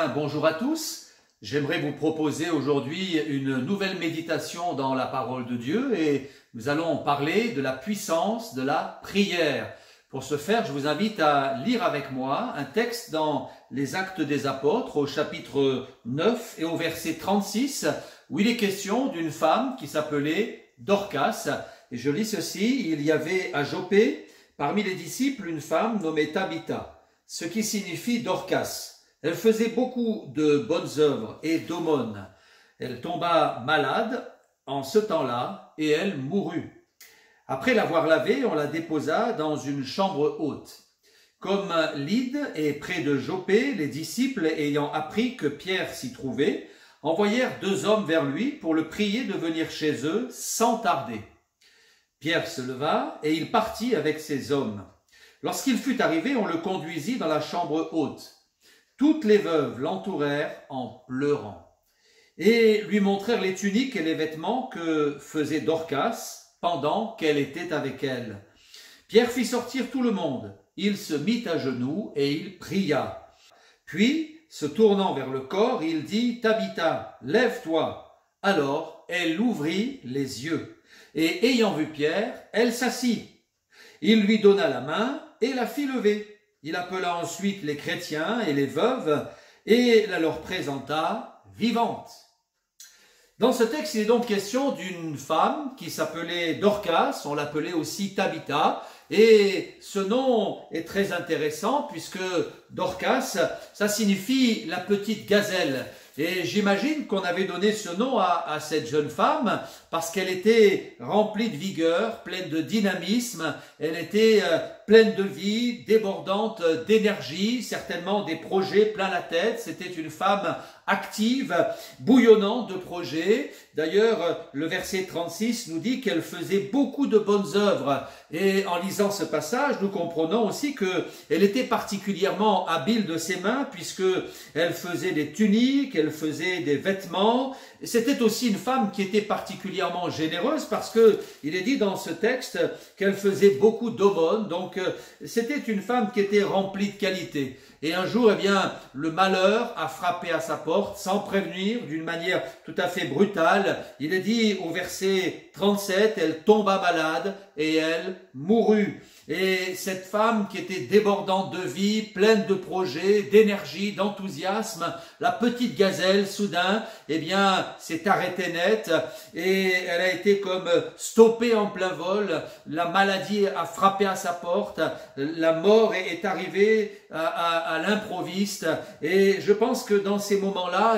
bien, bonjour à tous. J'aimerais vous proposer aujourd'hui une nouvelle méditation dans la parole de Dieu et nous allons parler de la puissance de la prière. Pour ce faire, je vous invite à lire avec moi un texte dans les Actes des Apôtres au chapitre 9 et au verset 36 où il est question d'une femme qui s'appelait Dorcas. Et je lis ceci: il y avait à Joppé parmi les disciples une femme nommée Tabitha, ce qui signifie Dorcas. Elle faisait beaucoup de bonnes œuvres et d'aumônes. Elle tomba malade en ce temps-là et elle mourut. Après l'avoir lavée, on la déposa dans une chambre haute. Comme Lyde est près de Joppé, les disciples, ayant appris que Pierre s'y trouvait, envoyèrent 2 hommes vers lui pour le prier de venir chez eux sans tarder. Pierre se leva et il partit avec ses hommes. Lorsqu'il fut arrivé, on le conduisit dans la chambre haute. Toutes les veuves l'entourèrent en pleurant et lui montrèrent les tuniques et les vêtements que faisait Dorcas pendant qu'elle était avec elles. Pierre fit sortir tout le monde. Il se mit à genoux et il pria. Puis, se tournant vers le corps, il dit: « Tabitha, lève-toi » Alors, elle ouvrit les yeux et ayant vu Pierre, elle s'assit. Il lui donna la main et la fit lever. Il appela ensuite les chrétiens et les veuves et la leur présenta vivante. Dans ce texte, il est donc question d'une femme qui s'appelait Dorcas, on l'appelait aussi Tabitha, et ce nom est très intéressant puisque Dorcas, ça signifie la petite gazelle. Et j'imagine qu'on avait donné ce nom à cette jeune femme parce qu'elle était remplie de vigueur, pleine de dynamisme, elle était pleine de vie, débordante d'énergie, certainement des projets plein la tête. C'était une femme active, bouillonnante de projets. D'ailleurs, le verset 36 nous dit qu'elle faisait beaucoup de bonnes œuvres. Et en lisant ce passage, nous comprenons aussi qu'elle était particulièrement habile de ses mains puisque elle faisait des tuniques, elle faisait des vêtements. C'était aussi une femme qui était particulièrement généreuse parce que il est dit dans ce texte qu'elle faisait beaucoup d'aumônes. Donc c'était une femme qui était remplie de qualité. Et un jour, le malheur a frappé à sa porte sans prévenir, d'une manière tout à fait brutale. Il est dit au verset 37, elle tomba malade et elle mourut. Et cette femme qui était débordante de vie, pleine de projets, d'énergie, d'enthousiasme, la petite gazelle, soudain, s'est arrêtée net et elle a été comme stoppée en plein vol. La maladie a frappé à sa porte, la mort est arrivée à l'improviste. Et je pense que dans ces moments-là,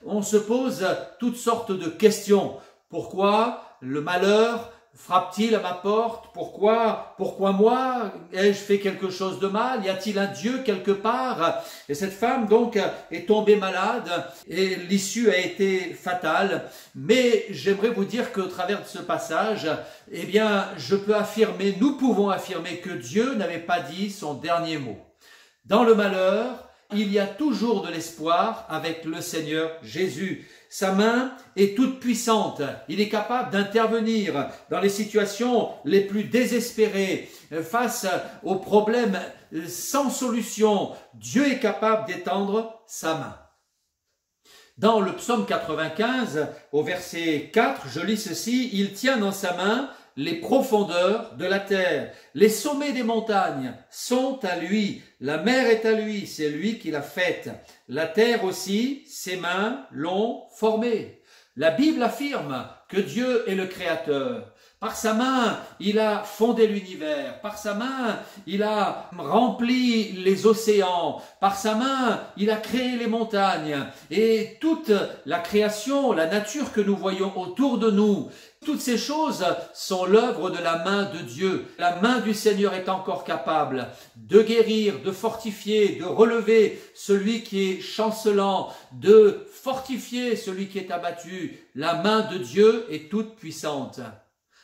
on se pose toutes sortes de questions. Pourquoi le malheur frappe-t-il à ma porte? Pourquoi moi? Ai-je fait quelque chose de mal? Y a-t-il un Dieu quelque part? Et cette femme donc est tombée malade et l'issue a été fatale. Mais j'aimerais vous dire qu'au travers de ce passage, je peux affirmer, nous pouvons affirmer que Dieu n'avait pas dit son dernier mot. Dans le malheur, il y a toujours de l'espoir avec le Seigneur Jésus. Sa main est toute puissante. Il est capable d'intervenir dans les situations les plus désespérées, face aux problèmes sans solution. Dieu est capable d'étendre sa main. Dans le psaume 95, au verset 4, je lis ceci: « Il tient dans sa main les profondeurs de la terre, les sommets des montagnes sont à lui, la mer est à lui, c'est lui qui l'a faite. La terre aussi, ses mains l'ont formée. » La Bible affirme que Dieu est le Créateur. Par sa main, il a fondé l'univers. Par sa main, il a rempli les océans. Par sa main, il a créé les montagnes. Et toute la création, la nature que nous voyons autour de nous, toutes ces choses sont l'œuvre de la main de Dieu. La main du Seigneur est encore capable de guérir, de fortifier, de relever celui qui est chancelant, de fortifier celui qui est abattu. La main de Dieu est toute puissante.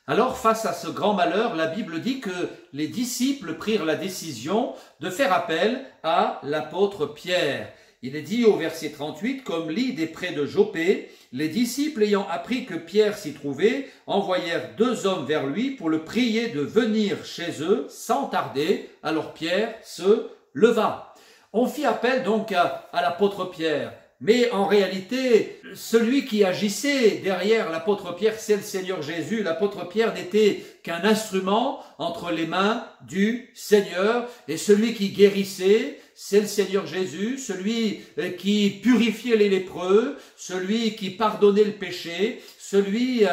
Alors, face à ce grand malheur, la Bible dit que les disciples prirent la décision de faire appel à l'apôtre Pierre. Il est dit au verset 38, « Comme Lyde est près de Joppé, les disciples ayant appris que Pierre s'y trouvait, envoyèrent 2 hommes vers lui pour le prier de venir chez eux sans tarder. Alors Pierre se leva. » On fit appel donc à l'apôtre Pierre. Mais en réalité, celui qui agissait derrière l'apôtre Pierre, c'est le Seigneur Jésus. L'apôtre Pierre n'était qu'un instrument entre les mains du Seigneur. Et celui qui guérissait, c'est le Seigneur Jésus. Celui qui purifiait les lépreux, celui qui pardonnait le péché, celui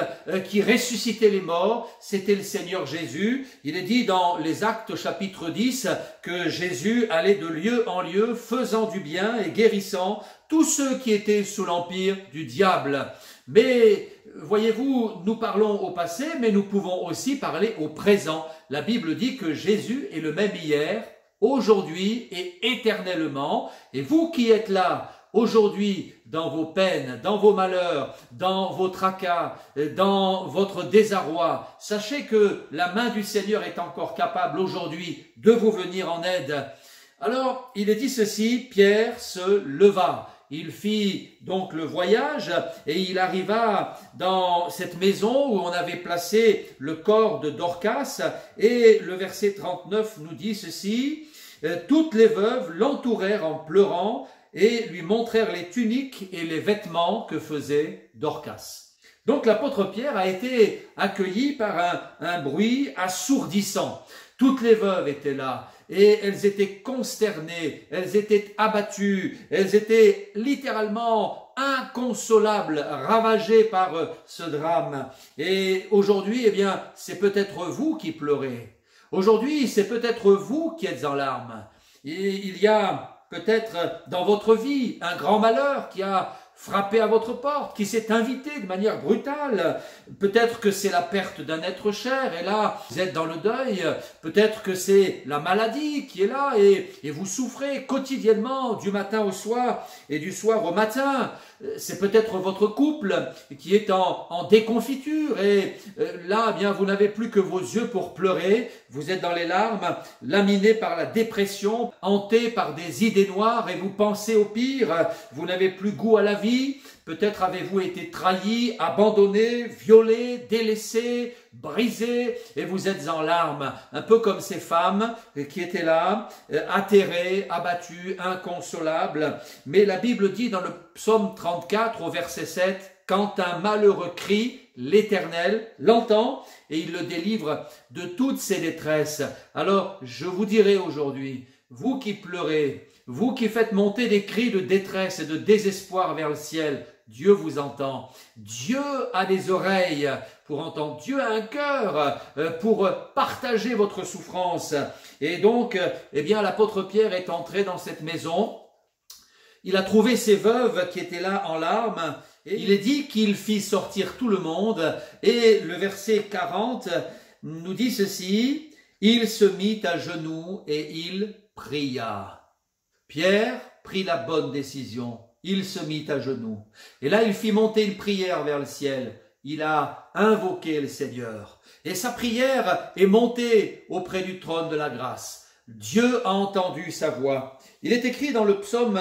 qui ressuscitait les morts, c'était le Seigneur Jésus. Il est dit dans les Actes chapitre 10 que Jésus allait de lieu en lieu, faisant du bien et guérissant tous ceux qui étaient sous l'empire du diable. Mais voyez-vous, nous parlons au passé, mais nous pouvons aussi parler au présent. La Bible dit que Jésus est le même hier, aujourd'hui et éternellement. Et vous qui êtes là aujourd'hui, dans vos peines, dans vos malheurs, dans vos tracas, dans votre désarroi, sachez que la main du Seigneur est encore capable aujourd'hui de vous venir en aide. Alors, il est dit ceci, Pierre se leva. Il fit donc le voyage et il arriva dans cette maison où on avait placé le corps de Dorcas et le verset 39 nous dit ceci, « Toutes les veuves l'entourèrent en pleurant et lui montrèrent les tuniques et les vêtements que faisait Dorcas. » Donc l'apôtre Pierre a été accueilli par un bruit assourdissant. Toutes les veuves étaient là. Et elles étaient consternées, elles étaient abattues, elles étaient littéralement inconsolables, ravagées par ce drame. Et aujourd'hui, eh bien, c'est peut-être vous qui pleurez. Aujourd'hui, c'est peut-être vous qui êtes en larmes. Et il y a peut-être dans votre vie un grand malheur qui a frappé à votre porte, qui s'est invité de manière brutale. Peut-être que c'est la perte d'un être cher, et là, vous êtes dans le deuil. Peut-être que c'est la maladie qui est là, et vous souffrez quotidiennement, du matin au soir, et du soir au matin. C'est peut-être votre couple qui est en déconfiture, et là, eh bien, vous n'avez plus que vos yeux pour pleurer. Vous êtes dans les larmes, laminé par la dépression, hanté par des idées noires, et vous pensez au pire. Vous n'avez plus goût à la vie. Peut-être avez-vous été trahi, abandonné, violé, délaissé, brisé, et vous êtes en larmes, un peu comme ces femmes qui étaient là, atterrées, abattues, inconsolables. Mais la Bible dit dans le psaume 34 au verset 7, « Quand un malheureux crie, l'Éternel l'entend et il le délivre de toutes ses détresses. » Alors je vous dirai aujourd'hui, vous qui pleurez, vous qui faites monter des cris de détresse et de désespoir vers le ciel, Dieu vous entend. Dieu a des oreilles pour entendre. Dieu a un cœur pour partager votre souffrance. Et donc, eh bien, l'apôtre Pierre est entré dans cette maison. Il a trouvé ces veuves qui étaient là en larmes. Et il est dit qu'il fit sortir tout le monde. Et le verset 40 nous dit ceci, « Il se mit à genoux et il pria. » Pierre prit la bonne décision. Il se mit à genoux. Et là, il fit monter une prière vers le ciel. Il a invoqué le Seigneur. Et sa prière est montée auprès du trône de la grâce. Dieu a entendu sa voix. Il est écrit dans le psaume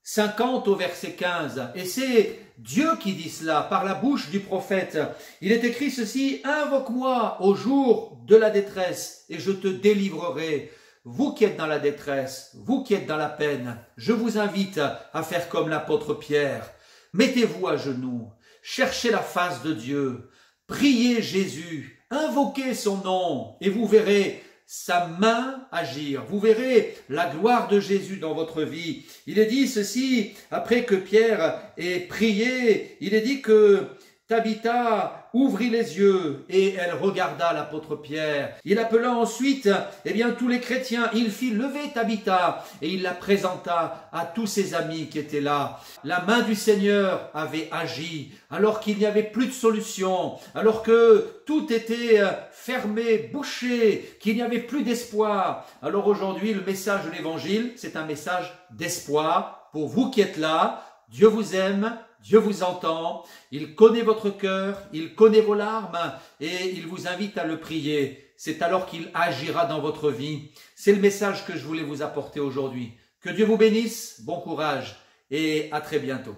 50 au verset 15. Et c'est Dieu qui dit cela par la bouche du prophète. Il est écrit ceci, « Invoque-moi au jour de la détresse et je te délivrerai. » Vous qui êtes dans la détresse, vous qui êtes dans la peine, je vous invite à faire comme l'apôtre Pierre. Mettez-vous à genoux, cherchez la face de Dieu, priez Jésus, invoquez son nom et vous verrez sa main agir. Vous verrez la gloire de Jésus dans votre vie. Il est dit ceci, après que Pierre ait prié, il est dit que Tabitha ouvrit les yeux et elle regarda l'apôtre Pierre. Il appela ensuite eh bien, tous les chrétiens. Il fit lever Tabitha et il la présenta à tous ses amis qui étaient là. La main du Seigneur avait agi alors qu'il n'y avait plus de solution, alors que tout était fermé, bouché, qu'il n'y avait plus d'espoir. Alors aujourd'hui, le message de l'Évangile, c'est un message d'espoir pour vous qui êtes là. Dieu vous aime, Dieu vous entend, il connaît votre cœur, il connaît vos larmes et il vous invite à le prier. C'est alors qu'il agira dans votre vie. C'est le message que je voulais vous apporter aujourd'hui. Que Dieu vous bénisse, bon courage et à très bientôt.